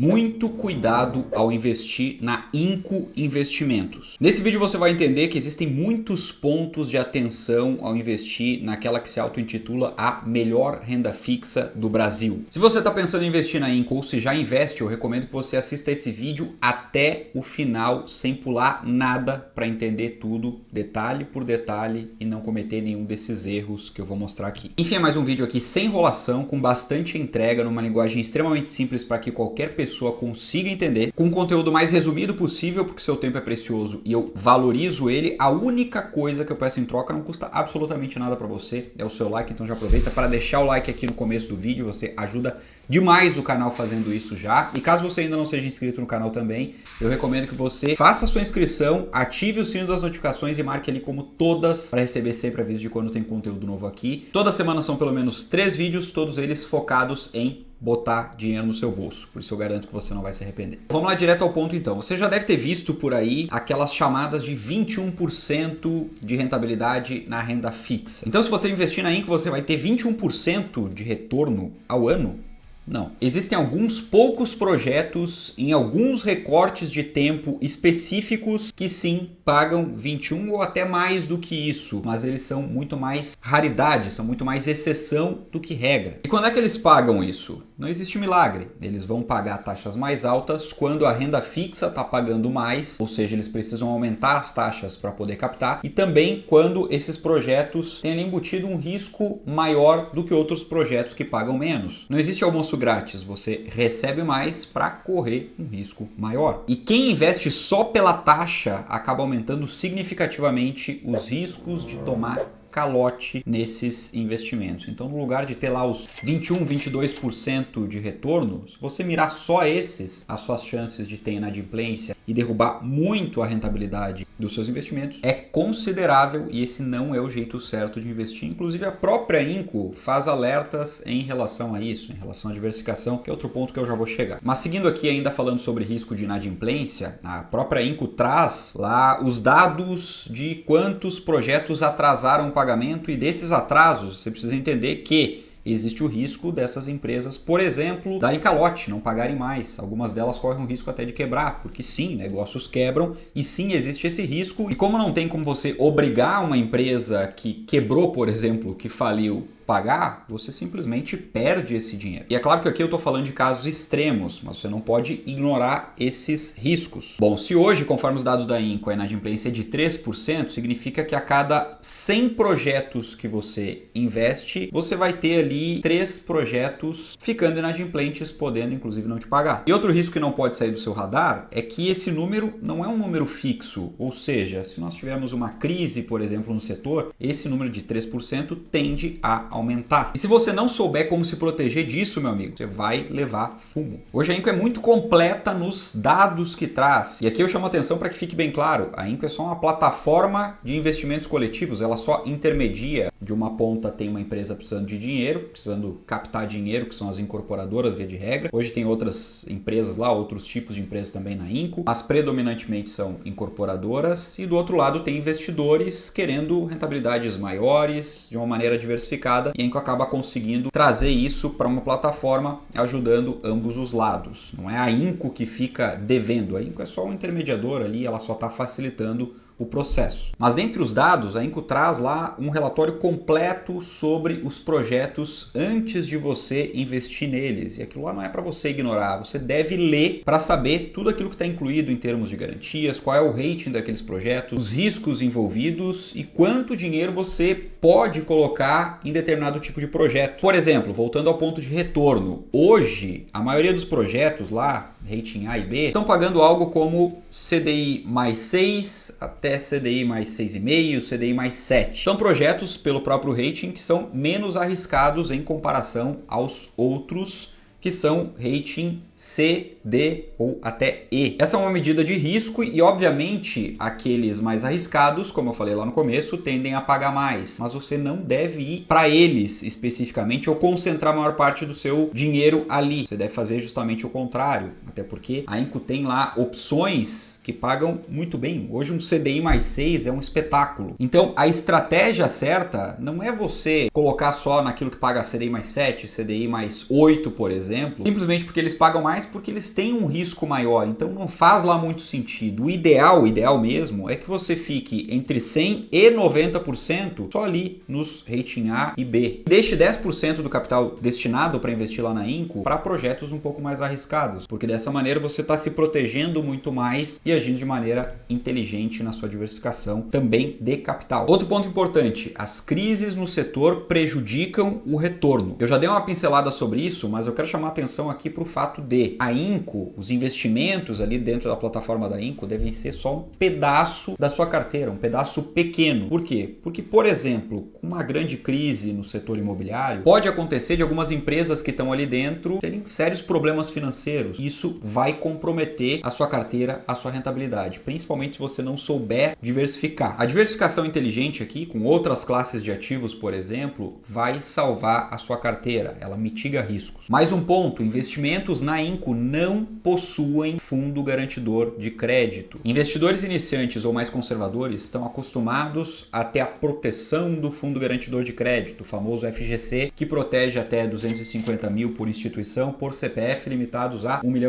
Muito cuidado ao investir na Inco Investimentos. Nesse vídeo você vai entender que existem muitos pontos de atenção ao investir naquela que se auto-intitula a melhor renda fixa do Brasil. Se você está pensando em investir na Inco ou se já investe, eu recomendo que você assista esse vídeo até o final, sem pular nada, para entender tudo, detalhe por detalhe, e não cometer nenhum desses erros que eu vou mostrar aqui. Enfim, é mais um vídeo aqui sem enrolação, com bastante entrega, numa linguagem extremamente simples para que qualquer pessoa consiga entender, com o conteúdo mais resumido possível, porque seu tempo é precioso e eu valorizo ele. A única coisa que eu peço em troca não custa absolutamente nada para você, é o seu like, então já aproveita para deixar o like aqui no começo do vídeo, você ajuda demais o canal fazendo isso já. E caso você ainda não seja inscrito no canal também, eu recomendo que você faça a sua inscrição, ative o sino das notificações e marque ali como todas para receber sempre aviso de quando tem conteúdo novo aqui. Toda semana são pelo menos 3 vídeos, todos eles focados em botar dinheiro no seu bolso, por isso eu garanto que você não vai se arrepender. Vamos lá direto ao ponto então. Você já deve ter visto por aí aquelas chamadas de 21% de rentabilidade na renda fixa. Então se você investir na Inco, você vai ter 21% de retorno ao ano? Não. Existem alguns poucos projetos em alguns recortes de tempo específicos que sim pagam 21 ou até mais do que isso, mas eles são muito mais raridade, são muito mais exceção do que regra. E quando é que eles pagam isso? Não existe milagre. Eles vão pagar taxas mais altas quando a renda fixa está pagando mais, ou seja, eles precisam aumentar as taxas para poder captar, e também quando esses projetos têm ali embutido um risco maior do que outros projetos que pagam menos. Não existe almoço grátis, você recebe mais para correr um risco maior. E quem investe só pela taxa acaba aumentando significativamente os riscos de tomar calote nesses investimentos. Então, no lugar de ter lá os 21, 22% de retorno, se você mirar só esses, as suas chances de ter inadimplência e derrubar muito a rentabilidade dos seus investimentos é considerável, e esse não é o jeito certo de investir. Inclusive, a própria Inco faz alertas em relação a isso, em relação à diversificação, que é outro ponto que eu já vou chegar. Mas seguindo aqui, ainda falando sobre risco de inadimplência, a própria Inco traz lá os dados de quantos projetos atrasaram o pagamento, e desses atrasos você precisa entender que existe o risco dessas empresas, por exemplo, darem calote, não pagarem mais. Algumas delas correm o risco até de quebrar, porque sim, negócios quebram e sim, existe esse risco. E como não tem como você obrigar uma empresa que quebrou, por exemplo, que faliu, pagar, você simplesmente perde esse dinheiro. E é claro que aqui eu estou falando de casos extremos, mas você não pode ignorar esses riscos. Bom, se hoje, conforme os dados da Inco, a inadimplência é de 3%, significa que a cada 100 projetos que você investe, você vai ter ali 3 projetos ficando inadimplentes, podendo inclusive não te pagar. E outro risco que não pode sair do seu radar é que esse número não é um número fixo, ou seja, se nós tivermos uma crise, por exemplo, no setor, esse número de 3% tende a aumentar. E se você não souber como se proteger disso, meu amigo, você vai levar fumo. Hoje a Inco é muito completa nos dados que traz. E aqui eu chamo a atenção para que fique bem claro, a Inco é só uma plataforma de investimentos coletivos, ela só intermedia. De uma ponta tem uma empresa precisando de dinheiro, precisando captar dinheiro, que são as incorporadoras, via de regra. Hoje tem outras empresas lá, outros tipos de empresas também na Inco, mas predominantemente são incorporadoras. E do outro lado tem investidores querendo rentabilidades maiores, de uma maneira diversificada. E a Inco acaba conseguindo trazer isso para uma plataforma, ajudando ambos os lados. Não é a Inco que fica devendo, a Inco é só um intermediador ali, ela só está facilitando o processo. Mas dentre os dados, a Inco traz lá um relatório completo sobre os projetos antes de você investir neles. E aquilo lá não é para você ignorar, você deve ler para saber tudo aquilo que está incluído em termos de garantias, qual é o rating daqueles projetos, os riscos envolvidos e quanto dinheiro você pode colocar em determinado tipo de projeto. Por exemplo, voltando ao ponto de retorno, hoje a maioria dos projetos lá, rating A e B, estão pagando algo como CDI mais 6 até CDI mais 6,5, CDI mais 7. São projetos pelo próprio rating que são menos arriscados em comparação aos outros que são rating C, D ou até E. Essa é uma medida de risco e, obviamente, aqueles mais arriscados, como eu falei lá no começo, tendem a pagar mais. Mas você não deve ir para eles especificamente ou concentrar a maior parte do seu dinheiro ali. Você deve fazer justamente o contrário, até porque a Inco tem lá opções que pagam muito bem. Hoje um CDI mais 6 é um espetáculo. Então a estratégia certa não é você colocar só naquilo que paga CDI mais 7, CDI mais 8, por exemplo, exemplo, simplesmente porque eles pagam mais, porque eles têm um risco maior, então não faz lá muito sentido. O ideal mesmo, é que você fique entre 100% e 90% só ali nos rating A e B. Deixe 10% do capital destinado para investir lá na Inco para projetos um pouco mais arriscados, porque dessa maneira você está se protegendo muito mais e agindo de maneira inteligente na sua diversificação também de capital. Outro ponto importante, as crises no setor prejudicam o retorno. Eu já dei uma pincelada sobre isso, mas eu quero chamar a atenção aqui para o fato de a Inco, os investimentos ali dentro da plataforma da Inco devem ser só um pedaço da sua carteira, um pedaço pequeno. Por quê? Porque, por exemplo, com uma grande crise no setor imobiliário, pode acontecer de algumas empresas que estão ali dentro terem sérios problemas financeiros. Isso vai comprometer a sua carteira, a sua rentabilidade, principalmente se você não souber diversificar. A diversificação inteligente aqui, com outras classes de ativos, por exemplo, vai salvar a sua carteira, ela mitiga riscos. Mais um ponto, investimentos na Inco não possuem fundo garantidor de crédito. Investidores iniciantes ou mais conservadores estão acostumados a ter a proteção do fundo garantidor de crédito, o famoso FGC, que protege até 250 mil por instituição, por CPF, limitados a R$1 milhão.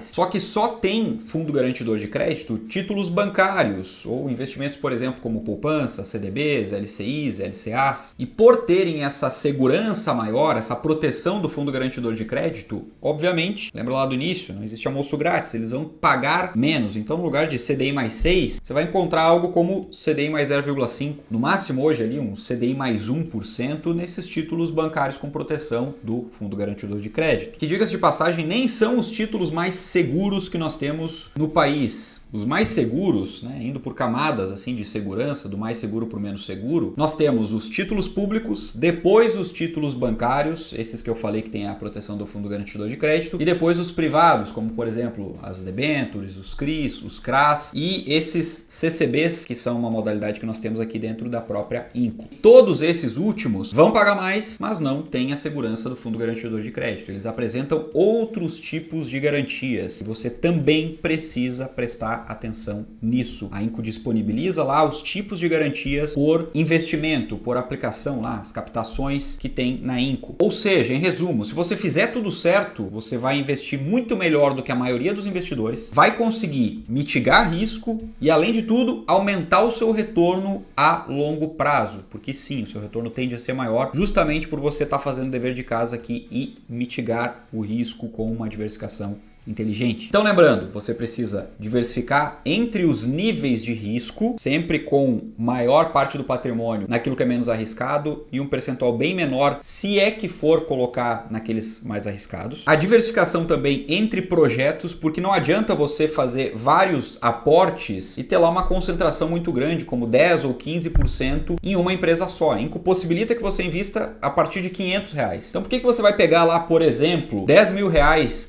Só que só tem fundo garantidor de crédito títulos bancários ou investimentos, por exemplo, como poupança, CDBs, LCIs, LCAs. E por terem essa segurança maior, essa proteção do fundo garantidor de crédito, obviamente, lembra lá do início, não existe almoço grátis, eles vão pagar menos. Então, no lugar de CDI mais 6, você vai encontrar algo como CDI mais 0,5. No máximo hoje ali um CDI mais 1% nesses títulos bancários com proteção do fundo garantidor de crédito. Que, diga-se de passagem, nem são os títulos mais seguros que nós temos no país. Os mais seguros, né, indo por camadas assim de segurança, do mais seguro para o menos seguro, nós temos os títulos públicos, depois os títulos bancários, esses que eu falei que tem a proteção do fundo garantidor de crédito, e depois os privados, como por exemplo as debêntures, os CRIs, os CRAs e esses CCBs, que são uma modalidade que nós temos aqui dentro da própria Inco. Todos esses últimos vão pagar mais, mas não têm a segurança do fundo garantidor de crédito. Eles apresentam outros tipos de garantias. Você também precisa prestar atenção nisso. A Inco disponibiliza lá os tipos de garantias por investimento, por aplicação lá, as captações que tem na Inco. Ou seja, em resumo, se você fizer tudo certo, você vai investir muito melhor do que a maioria dos investidores, vai conseguir mitigar risco e, além de tudo, aumentar o seu retorno a longo prazo, porque sim, o seu retorno tende a ser maior justamente por você estar fazendo o dever de casa aqui e mitigar o risco com uma diversificação inteligente. Então, lembrando, você precisa diversificar entre os níveis de risco, sempre com maior parte do patrimônio naquilo que é menos arriscado e um percentual bem menor se é que for colocar naqueles mais arriscados. A diversificação também entre projetos, porque não adianta você fazer vários aportes e ter lá uma concentração muito grande, como 10 ou 15% em uma empresa só. A Inco possibilita que você invista a partir de R$500. Então, por que você vai pegar lá, por exemplo, R$10 mil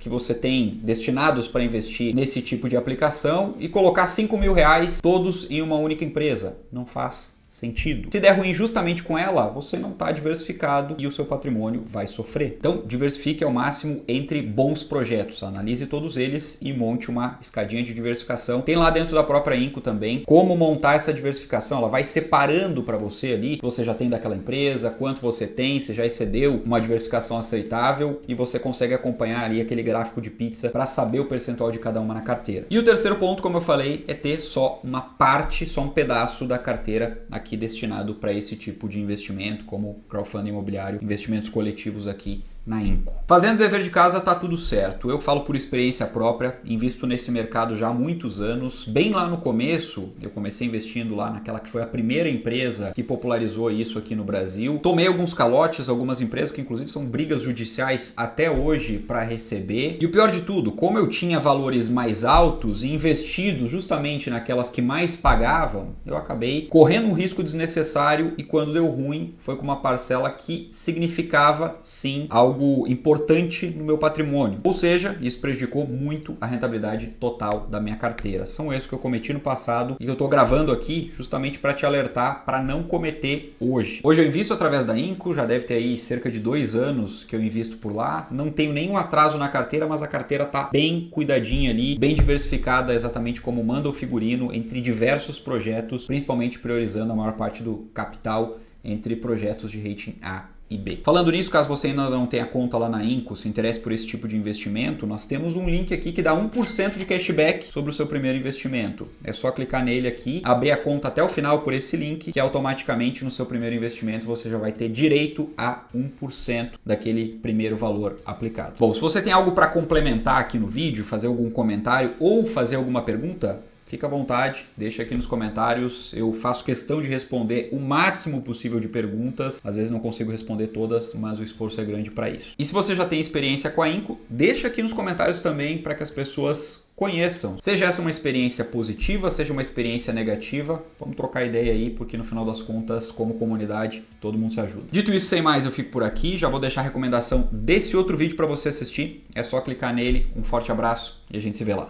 que você tem destinados para investir nesse tipo de aplicação e colocar R$5 mil todos em uma única empresa? Não faz sentido. Se der ruim justamente com ela, você não está diversificado e o seu patrimônio vai sofrer. Então, diversifique ao máximo entre bons projetos. Analise todos eles e monte uma escadinha de diversificação. Tem lá dentro da própria Inco também como montar essa diversificação. Ela vai separando para você ali o que você já tem daquela empresa, quanto você tem, se já excedeu uma diversificação aceitável e você consegue acompanhar ali aquele gráfico de pizza para saber o percentual de cada uma na carteira. E o terceiro ponto, como eu falei, é ter só uma parte, só um pedaço da carteira aqui destinado para esse tipo de investimento, como crowdfunding imobiliário, investimentos coletivos aqui na Inco. Fazendo o dever de casa tá tudo certo. Eu falo por experiência própria, invisto nesse mercado já há muitos anos. Bem lá no começo, eu comecei investindo lá naquela que foi a primeira empresa que popularizou isso aqui no Brasil. Tomei alguns calotes, algumas empresas que inclusive são brigas judiciais até hoje para receber. E o pior de tudo, como eu tinha valores mais altos e investidos justamente naquelas que mais pagavam, eu acabei correndo um risco desnecessário e quando deu ruim foi com uma parcela que significava sim algo importante no meu patrimônio. Ou seja, isso prejudicou muito a rentabilidade total da minha carteira. São erros que eu cometi no passado e que eu estou gravando aqui justamente para te alertar para não cometer hoje. Hoje eu invisto através da Inco, já deve ter aí cerca de 2 anos que eu invisto por lá. Não tenho nenhum atraso na carteira, mas a carteira está bem cuidadinha ali, bem diversificada, exatamente como manda o figurino, entre diversos projetos, principalmente priorizando a maior parte do capital entre projetos de rating A e B. Falando nisso, caso você ainda não tenha conta lá na Inco, se interesse por esse tipo de investimento, nós temos um link aqui que dá 1% de cashback sobre o seu primeiro investimento. É só clicar nele aqui, abrir a conta até o final por esse link, que automaticamente no seu primeiro investimento você já vai ter direito a 1% daquele primeiro valor aplicado. Bom, se você tem algo para complementar aqui no vídeo, fazer algum comentário ou fazer alguma pergunta, fica à vontade, deixa aqui nos comentários, eu faço questão de responder o máximo possível de perguntas, às vezes não consigo responder todas, mas o esforço é grande para isso. E se você já tem experiência com a Inco, deixa aqui nos comentários também para que as pessoas conheçam. Seja essa uma experiência positiva, seja uma experiência negativa, vamos trocar ideia aí, porque no final das contas, como comunidade, todo mundo se ajuda. Dito isso, sem mais, eu fico por aqui, já vou deixar a recomendação desse outro vídeo para você assistir, é só clicar nele, um forte abraço e a gente se vê lá.